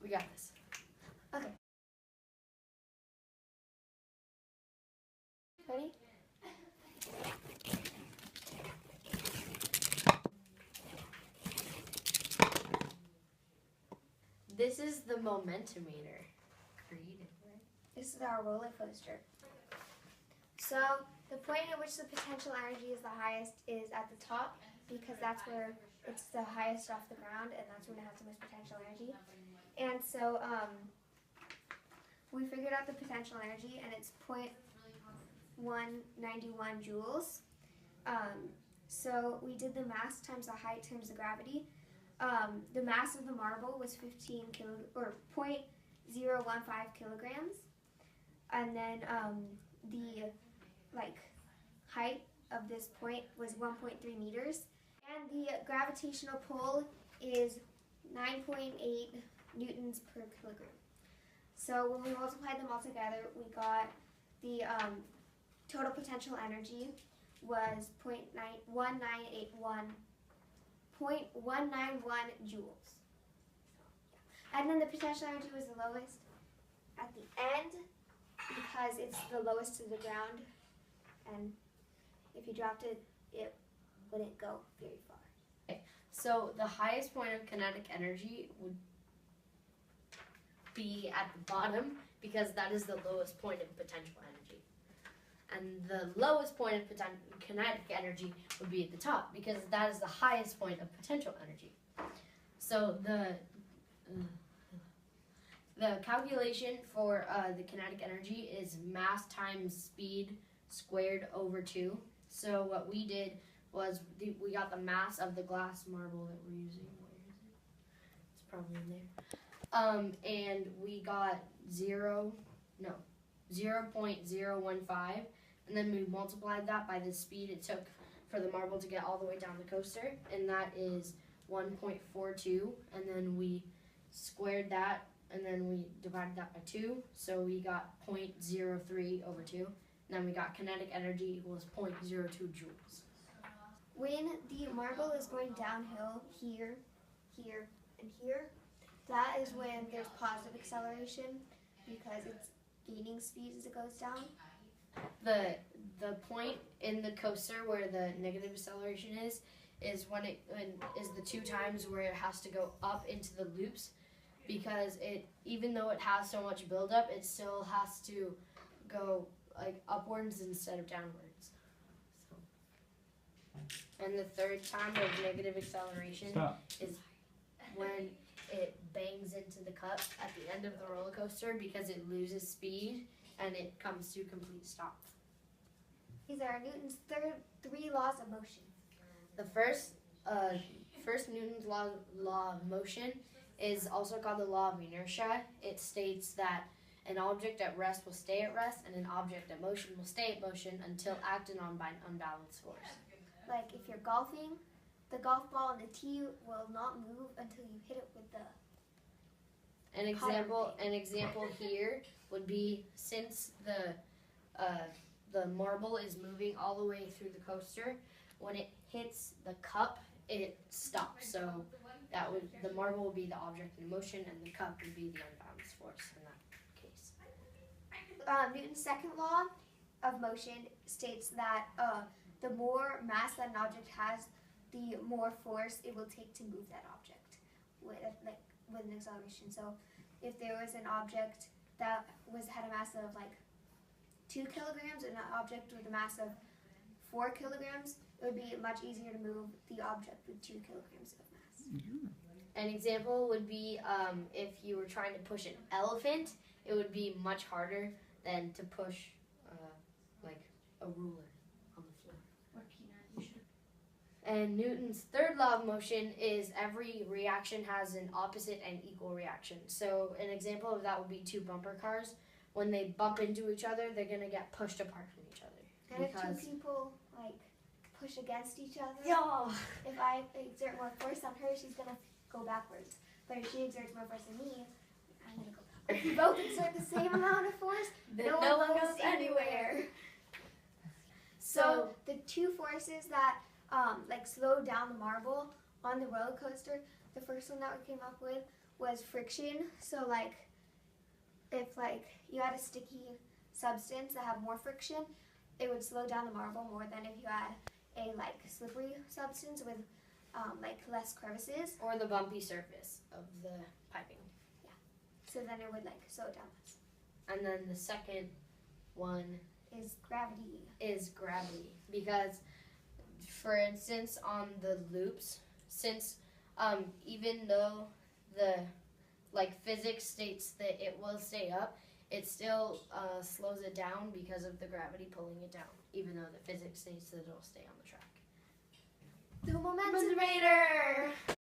We got this. Okay. Ready? This is the Momentumator. Created, right? This is our roller coaster. So the point at which the potential energy is the highest is at the top, because that's where it's the highest off the ground, and that's when it has the most potential energy. And so we figured out the potential energy, and it's 0.191 joules. So we did the mass times the height times the gravity. The mass of the marble was 0.015 kilograms, and then the height of this point was 1.3 meters, and the gravitational pull is 9.8 newtons per kilogram. So when we multiplied them all together, we got the total potential energy was 0.1981 joules. And then the potential energy was the lowest at the end because it's the lowest to the ground, and if you dropped it, it wouldn't go very far. Okay. So the highest point of kinetic energy would be at the bottom because that is the lowest point of potential energy. And the lowest point of kinetic energy would be at the top because that is the highest point of potential energy. So the calculation for the kinetic energy is mass times speed squared over 2. So what we did was we got the mass of the glass marble that we're using. Where is it? It's probably in there. And we got 0.015, and then we multiplied that by the speed it took for the marble to get all the way down the coaster, and that is 1.42, and then we squared that, and then we divided that by 2, so we got 0.03 over 2, and then we got kinetic energy equals 0.02 joules. When the marble is going downhill here, here, and here, that is when there's positive acceleration because it's gaining speed as it goes down. The point in the coaster where the negative acceleration is when is the 2 times where it has to go up into the loops, because even though it has so much buildup, it still has to go upwards instead of downwards. So. And the 3rd time of negative acceleration is when it bangs into the cup at the end of the roller coaster because it loses speed and it comes to a complete stop. These are Newton's 3 laws of motion. The first Newton's law of motion is also called the law of inertia. It states that an object at rest will stay at rest, and an object at motion will stay at motion until acted on by an unbalanced force. Like if you're golfing, the golf ball and the tee will not move until you hit it with the... An example here would be, since the marble is moving all the way through the coaster, when it hits the cup, it stops. So the marble would be the object in motion, and the cup would be the unbalanced force in that case. Newton's 2nd law of motion states that the more mass that an object has, the more force it will take to move that object with an acceleration. So if there was an object that had a mass of 2 kilograms and an object with a mass of 4 kilograms, it would be much easier to move the object with 2 kilograms of mass. Mm-hmm. An example would be if you were trying to push an elephant, it would be much harder than to push a ruler on the floor. Or peanut, you should. And Newton's 3rd law of motion is every reaction has an opposite and equal reaction. So an example of that would be 2 bumper cars. When they bump into each other, they're going to get pushed apart from each other. And if 2 people push against each other, if I exert more force on her, she's going to go backwards. But if she exerts more force on me, I'm going to go backwards. If we both exert the same amount of force, no one goes anywhere. So the 2 forces that slow down the marble on the roller coaster, the first one that we came up with was friction. So like if like you had a sticky substance that had more friction, it would slow down the marble more than if you had a like slippery substance with like less crevices. Or the bumpy surface of the piping. So then it would like slow it down less. And then the second one Is gravity. is gravity, because for instance on the loops, since even though the like physics states that it will stay up, it still slows it down because of the gravity pulling it down, even though the physics states that it'll stay on the track. The Momentumator!